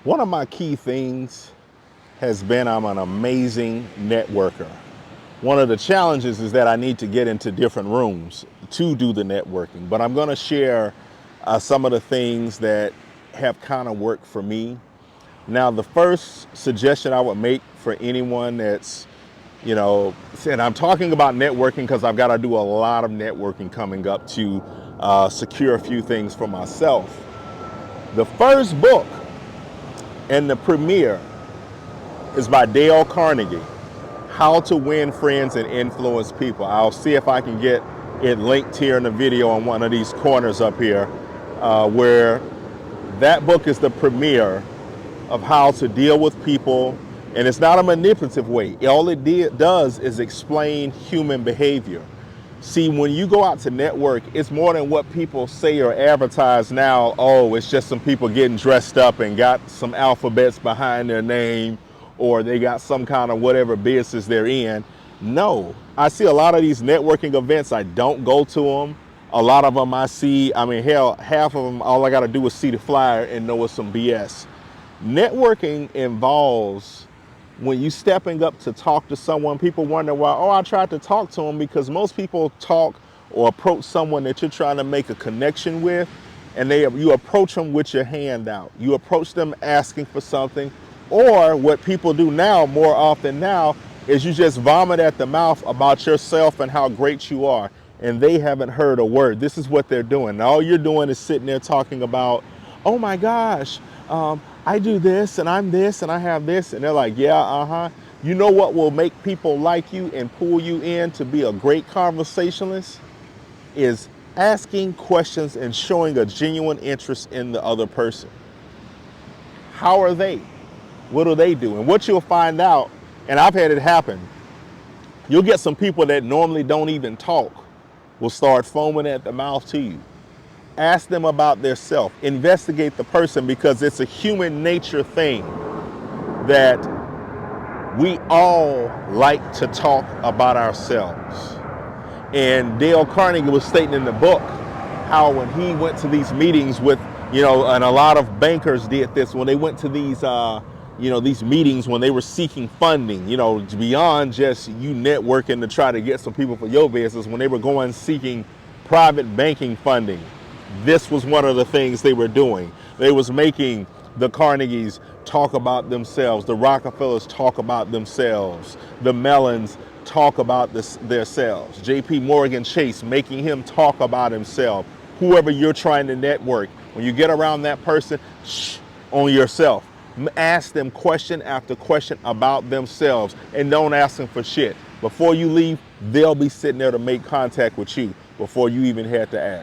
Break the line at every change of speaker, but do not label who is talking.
One of my key things has been I'm an amazing networker. One of the challenges is that I need to get into different rooms to do the networking, but I'm going to share some of the things that have kind of worked for me. Now, the first suggestion I would make for anyone that's, and I'm talking about networking because I've got to do a lot of networking coming up to secure a few things for myself. The first book and the premiere is by Dale Carnegie, How to Win Friends and Influence People. I'll see if I can get it linked here in the video on one of these corners up here, where that book is the premiere of how to deal with people. And it's not a manipulative way. All it does is explain human behavior. See, when you go out to network, it's more than what people say or advertise now. Oh, it's just some people getting dressed up and got some alphabets behind their name, or they got some kind of whatever business they're in. No, I see a lot of these networking events. I don't go to them. A lot of them I see, hell, half of them, all I got to do is see the flyer and know it's some BS. Networking involves when you stepping up to talk to someone. People wonder why, oh, I tried to talk to them, because most people talk or approach someone that you're trying to make a connection with, and you approach them with your hand out. You approach them asking for something, or what people do now, more often now, is you just vomit at the mouth about yourself and how great you are, and they haven't heard a word. This is what they're doing. And all you're doing is sitting there talking about, oh my gosh, I do this and I'm this and I have this. And they're like, yeah, You know what will make people like you and pull you in to be a great conversationalist is asking questions and showing a genuine interest in the other person. How are they? What do they do? And what you'll find out, and I've had it happen, you'll get some people that normally don't even talk will start foaming at the mouth to you. Ask them about their self. Investigate the person, because it's a human nature thing that we all like to talk about ourselves. And Dale Carnegie was stating in the book how when he went to these meetings with, and a lot of bankers did this, when they went to these, these meetings when they were seeking funding, beyond just you networking to try to get some people for your business, when they were going seeking private banking funding. This was one of the things they were doing. They was making the Carnegies talk about themselves, the Rockefellers talk about themselves, the Mellons talk about themselves, J.P. Morgan Chase making him talk about himself. Whoever you're trying to network, when you get around that person, on yourself. Ask them question after question about themselves, and don't ask them for shit. Before you leave, they'll be sitting there to make contact with you before you even had to ask.